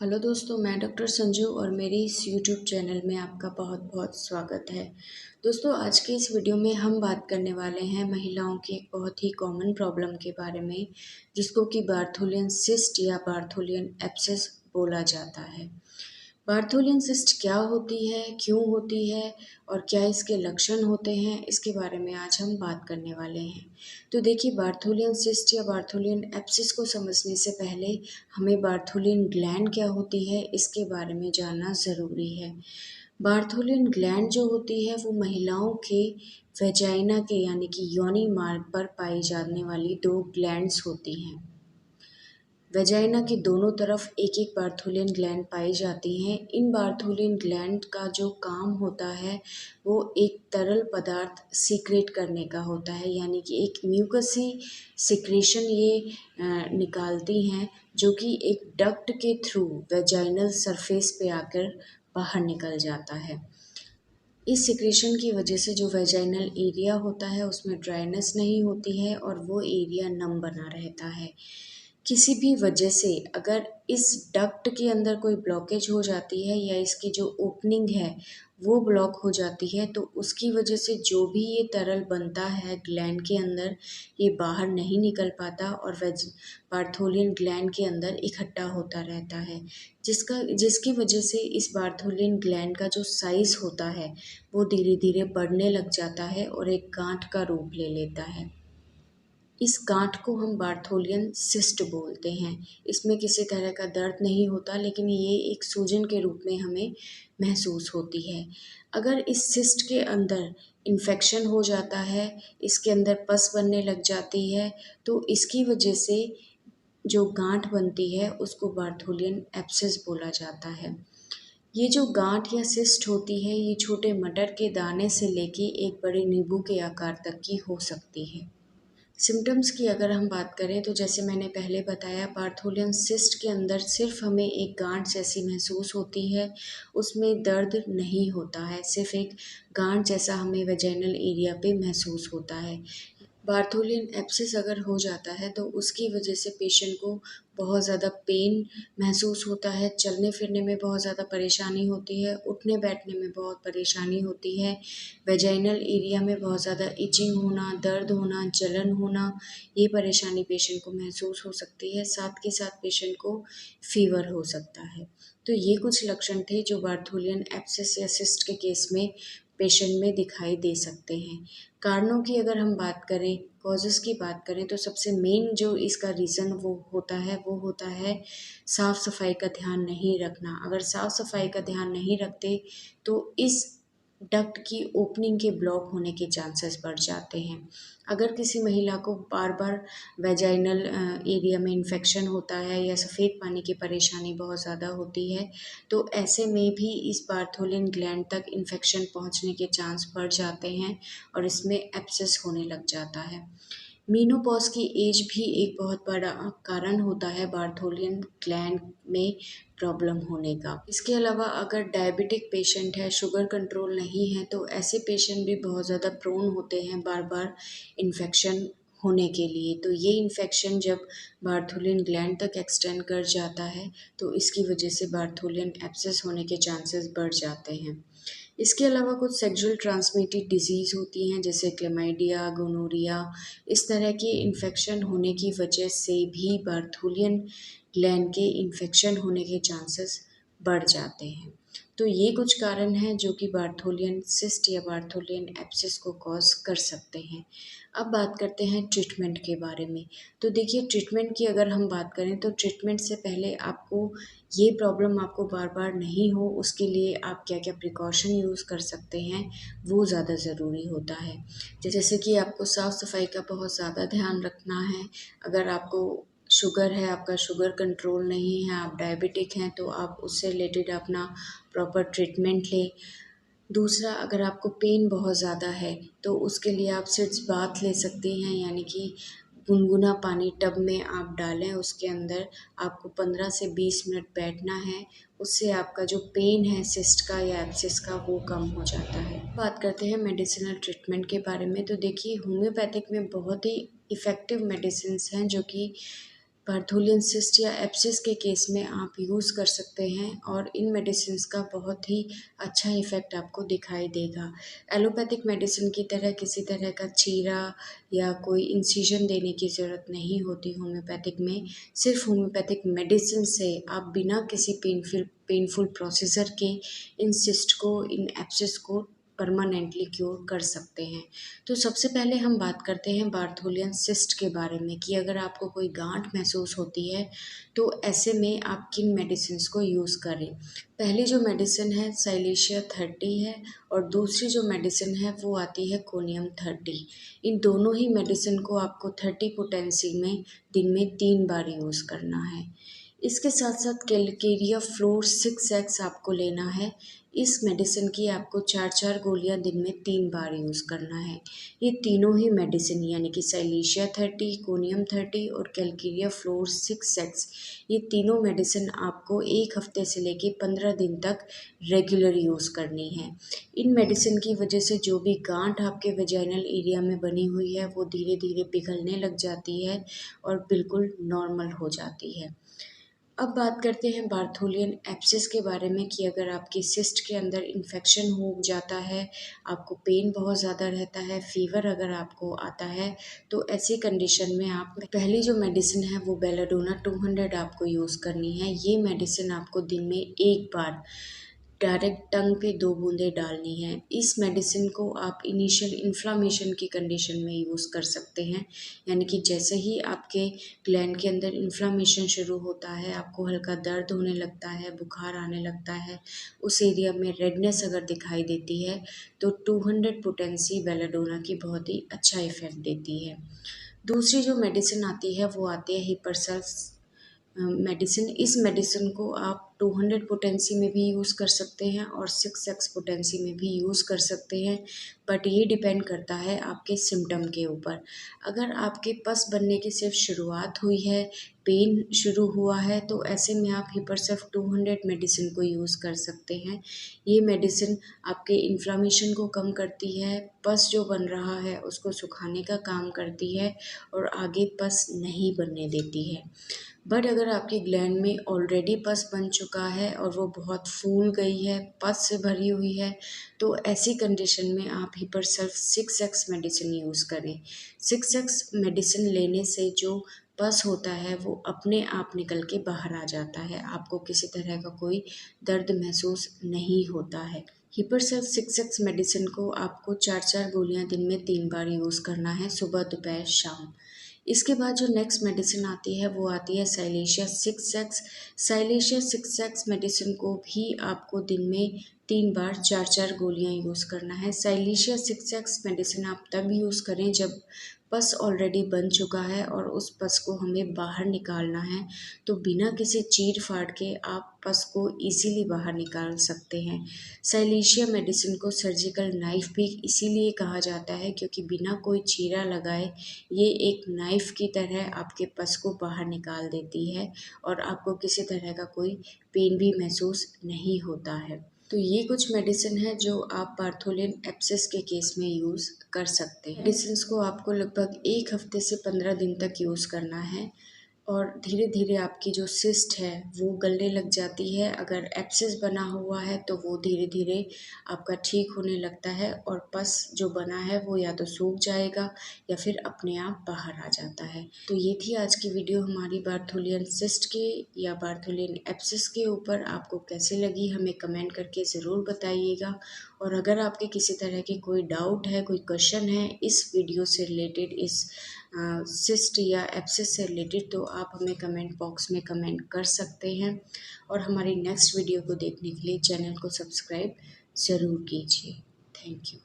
Hello दोस्तों, मैं doctor Sanju और मेरे इस यूट्यूब चैनल में आपका बहुत बहुत स्वागत है। दोस्तों, आज के इस वीडियो में हम बात करने वाले हैं महिलाओं की एक बहुत ही कॉमन प्रॉब्लम के बारे में, जिसको कि बार्थोलियन सिस्ट या बार्थोलियन एब्सेस बोला जाता है। बार्थोलियन सिस्ट क्या होती है, क्यों होती है और क्या इसके लक्षण होते हैं, इसके बारे में आज हम बात करने वाले हैं। तो देखिए, बार्थोलियन सिस्ट या बार्थोलियन एब्सिस को समझने से पहले हमें बार्थोलियन ग्लैंड क्या होती है, इसके बारे में जानना ज़रूरी है। बार्थोलियन ग्लैंड जो होती है वो महिलाओं के वेजाइना के यानी कि योनि मार्ग पर पाई जाने वाली दो ग्लैंड्स होती हैं। वेजाइना के दोनों तरफ एक एक बार्थोलियन ग्लैंड पाई जाती हैं। इन बार्थोलियन ग्लैंड का जो काम होता है वो एक तरल पदार्थ सीक्रेट करने का होता है, यानी कि एक म्यूकसी सिक्रेशन ये निकालती हैं, जो कि एक डक्ट के थ्रू वेजाइनल सरफेस पे आकर बाहर निकल जाता है। इस सिक्रेशन की वजह से जो वेजाइनल एरिया होता है उसमें ड्राइनेस नहीं होती है और वो एरिया नम बना रहता है। किसी भी वजह से अगर इस डक्ट के अंदर कोई ब्लॉकेज हो जाती है या इसकी जो ओपनिंग है वो ब्लॉक हो जाती है, तो उसकी वजह से जो भी ये तरल बनता है ग्लैंड के अंदर, ये बाहर नहीं निकल पाता और वेज बार्थोलियन ग्लैंड के अंदर इकट्ठा होता रहता है, जिसकी वजह से इस बार्थोलियन ग्लैंड का जो साइज़ होता है वो धीरे धीरे बढ़ने लग जाता है और एक गांठ का रूप ले लेता है। इस गांठ को हम बार्थोलियन सिस्ट बोलते हैं। इसमें किसी तरह का दर्द नहीं होता, लेकिन ये एक सूजन के रूप में हमें महसूस होती है। अगर इस सिस्ट के अंदर इन्फेक्शन हो जाता है, इसके अंदर पस बनने लग जाती है, तो इसकी वजह से जो गांठ बनती है उसको बार्थोलियन एब्सेस बोला जाता है। ये जो गांठ या सिस्ट होती है ये छोटे मटर के दाने से लेके एक बड़े नींबू के आकार तक की हो सकती है। सिम्टम्स की अगर हम बात करें तो जैसे मैंने पहले बताया, बार्थोलियन सिस्ट के अंदर सिर्फ हमें एक गांठ जैसी महसूस होती है, उसमें दर्द नहीं होता है, सिर्फ एक गांठ जैसा हमें वेजाइनल एरिया पे महसूस होता है। बार्थोलियन एब्सेस अगर हो जाता है तो उसकी वजह से पेशेंट को बहुत ज़्यादा पेन महसूस होता है, चलने फिरने में बहुत ज़्यादा परेशानी होती है, उठने बैठने में बहुत परेशानी होती है, वेजाइनल एरिया में बहुत ज़्यादा इचिंग होना, दर्द होना, जलन होना, ये परेशानी पेशेंट को महसूस हो सकती है। साथ के साथ पेशेंट को फीवर हो सकता है। तो ये कुछ लक्षण थे जो बार्थोलियन एब्सेस या सिस्ट के केस में पेशेंट में दिखाई दे सकते हैं। कारणों की अगर हम बात करें, कॉजेज़ की बात करें, तो सबसे मेन जो इसका रीज़न वो होता है साफ़-सफ़ाई का ध्यान नहीं रखना। अगर साफ़-सफ़ाई का ध्यान नहीं रखते तो इस डक्ट की ओपनिंग के ब्लॉक होने के चांसेस बढ़ जाते हैं। अगर किसी महिला को बार-बार वेजाइनल एरिया में इन्फेक्शन होता है या सफ़ेद पानी की परेशानी बहुत ज़्यादा होती है, तो ऐसे में भी इस बार्थोलियन ग्लैंड तक इन्फेक्शन पहुंचने के चांस बढ़ जाते हैं और इसमें एब्सेस होने लग जाता है। मेनोपॉज़ की एज भी एक बहुत बड़ा कारण होता है बार्थोलियन ग्लैंड में प्रॉब्लम होने का। इसके अलावा अगर डायबिटिक पेशेंट है, शुगर कंट्रोल नहीं है, तो ऐसे पेशेंट भी बहुत ज़्यादा प्रोन होते हैं बार-बार इन्फेक्शन होने के लिए। तो ये इन्फेक्शन जब बार्थोलियन ग्लैंड तक एक्सटेंड कर जाता है, तो इसकी वजह से बार्थोलियन एब्सेस होने के चांसेस बढ़ जाते हैं। इसके अलावा कुछ सेक्सुअल ट्रांसमिटेड डिजीज़ होती हैं, जैसे क्लेमाइडिया, गोनोरिया, इस तरह के इन्फेक्शन होने की वजह से भी बार्थोलियन ग्लैंड के इन्फेक्शन होने के चांसेस बढ़ जाते हैं। तो ये कुछ कारण हैं जो कि बार्थोलियन सिस्ट या बार्थोलियन एब्सेस को कॉज कर सकते हैं। अब बात करते हैं ट्रीटमेंट के बारे में। तो देखिए, ट्रीटमेंट की अगर हम बात करें तो ट्रीटमेंट से पहले आपको ये प्रॉब्लम आपको बार-बार नहीं हो, उसके लिए आप क्या-क्या प्रिकॉशन यूज़ कर सकते हैं, वो ज़्यादा ज़रूरी होता है। जैसे कि आपको साफ़-सफ़ाई का बहुत ज़्यादा ध्यान रखना है। अगर आपको शुगर है, आपका शुगर कंट्रोल नहीं है, आप डायबिटिक हैं, तो आप उससे रिलेटेड अपना प्रॉपर ट्रीटमेंट लें। दूसरा, अगर आपको पेन बहुत ज़्यादा है, तो उसके लिए आप सिट्स बाथ ले सकती हैं, यानी कि गुनगुना पानी टब में आप डालें, उसके अंदर आपको 15 से 20 मिनट बैठना है। उससे आपका जो पेन है सिस्ट का या एब्सेस का वो कम हो जाता है। बात करते हैं मेडिसिनल ट्रीटमेंट के बारे में। तो देखिए, होम्योपैथिक में बहुत ही इफ़ेक्टिव मेडिसिन्स हैं जो कि बार्थोलियन सिस्ट या एब्सिस के केस में आप यूज़ कर सकते हैं और इन मेडिसिन्स का बहुत ही अच्छा इफ़ेक्ट आपको दिखाई देगा। एलोपैथिक मेडिसिन की तरह किसी तरह का चीरा या कोई इंसिजन देने की ज़रूरत नहीं होती होम्योपैथिक में। सिर्फ होम्योपैथिक मेडिसिन से आप बिना किसी पेनफुल प्रोसीजर के इन सिस्ट को, इन एब्सिस को परमानेंटली क्योर कर सकते हैं। तो सबसे पहले हम बात करते हैं बार्थोलियन सिस्ट के बारे में कि अगर आपको कोई गांठ महसूस होती है तो ऐसे में आप किन मेडिसिन्स को यूज़ करें। पहली जो मेडिसिन है साइलेशिया 30 है और दूसरी जो मेडिसिन है वो आती है कोनियम 30। इन दोनों ही मेडिसिन को आपको 30 पोटेंसी में दिन में 3 बार यूज़ करना है। इसके साथ साथ कैलकेरिया फ्लोर 6x आपको लेना है। इस मेडिसिन की आपको 4-4 गोलियां दिन में 3 बार यूज़ करना है। ये तीनों ही मेडिसिन यानी कि साइलेशिया 30, कोनियम 30 और कैलकेरिया फ्लोर 6x, ये तीनों मेडिसिन आपको 1 हफ्ते से लेके 15 दिन तक रेगुलर यूज़ करनी है। इन मेडिसिन की वजह से जो भी गांठ आपके वेजाइनल एरिया में बनी हुई है वो धीरे धीरे पिघलने लग जाती है और बिल्कुल नॉर्मल हो जाती है। अब बात करते हैं बार्थोलियन एब्सिस के बारे में कि अगर आपकी सिस्ट के अंदर इन्फेक्शन हो जाता है, आपको पेन बहुत ज़्यादा रहता है, फीवर अगर आपको आता है, तो ऐसी कंडीशन में आप पहली जो मेडिसिन है वो बेलाडोना 200 आपको यूज़ करनी है। ये मेडिसिन आपको दिन में 1 बार डायरेक्ट टंग पे 2 बूंदें डालनी है। इस मेडिसिन को आप इनिशियल इन्फ्लामेशन की कंडीशन में यूज़ कर सकते हैं, यानी कि जैसे ही आपके ग्लैंड के अंदर इन्फ्लामेशन शुरू होता है, आपको हल्का दर्द होने लगता है, बुखार आने लगता है, उस एरिया में रेडनेस अगर दिखाई देती है, तो 200 पोटेंसी बेलाडोना की बहुत ही अच्छा इफ़ेक्ट देती है। दूसरी जो मेडिसिन आती है वो आती है हिपरसल्फ मेडिसिन। इस मेडिसिन को आप 200 पोटेंसी में भी यूज़ कर सकते हैं और 6x पोटेंसी में भी यूज़ कर सकते हैं, बट ये डिपेंड करता है आपके सिम्टम के ऊपर। अगर आपके पस बनने की सिर्फ शुरुआत हुई है, पेन शुरू हुआ है, तो ऐसे में आप हिपरसल्फ 200 मेडिसिन को यूज़ कर सकते हैं। ये मेडिसिन आपके इन्फ्लामेशन को कम करती है, पस जो बन रहा है उसको सुखाने का काम करती है और आगे पस नहीं बनने देती है। बट अगर आपकी ग्लैंड में ऑलरेडी पस बन चुका है और वो बहुत फूल गई है, पस से भरी हुई है, तो ऐसी कंडीशन में आप हिपरसल्फ 6x मेडिसिन यूज़ करें। 6x मेडिसिन लेने से जो पस होता है वो अपने आप निकल के बाहर आ जाता है, आपको किसी तरह का कोई दर्द महसूस नहीं होता है। हिपरसल्फ 6x मेडिसिन को आपको 4-4 गोलियां दिन में 3 बार यूज़ करना है, सुबह, दोपहर, शाम। इसके बाद जो नेक्स्ट मेडिसिन आती है वो आती है silicea 6x। Silicea 6x medicine को भी आपको दिन में 3 बार 4-4 गोलियां यूज़ करना है। साइलेशिया 6x मेडिसिन आप तब यूज़ करें जब पस ऑलरेडी बन चुका है और उस पस को हमें बाहर निकालना है, तो बिना किसी चीर फाड़ के आप पस को इजीली बाहर निकाल सकते हैं। साइलेशिया मेडिसिन को सर्जिकल नाइफ भी इसीलिए कहा जाता है क्योंकि बिना कोई चीरा लगाए ये एक नाइफ की तरह आपके पस को बाहर निकाल देती है और आपको किसी तरह का कोई पेन भी महसूस नहीं होता है। तो ये कुछ मेडिसिन है जो आप बार्थोलियन एब्सिस के केस में यूज़ कर सकते हैं। मेडिसिन्स को आपको लगभग 1 हफ्ते से 15 दिन तक यूज़ करना है और धीरे धीरे आपकी जो सिस्ट है वो गलने लग जाती है। अगर एब्सिस बना हुआ है तो वो धीरे धीरे आपका ठीक होने लगता है और पस जो बना है वो या तो सूख जाएगा या फिर अपने आप बाहर आ जाता है। तो ये थी आज की वीडियो हमारी बार्थोलियन सिस्ट के या बार्थोलियन एब्सिस के ऊपर। आपको कैसी लगी हमें कमेंट करके ज़रूर बताइएगा और अगर आपके किसी तरह की कोई डाउट है, कोई क्वेश्चन है इस वीडियो से रिलेटेड, इस सिस्ट या एब्सिस से रिलेटेड, तो आप हमें कमेंट बॉक्स में कमेंट कर सकते हैं और हमारी नेक्स्ट वीडियो को देखने के लिए चैनल को सब्सक्राइब ज़रूर कीजिए। Thank you.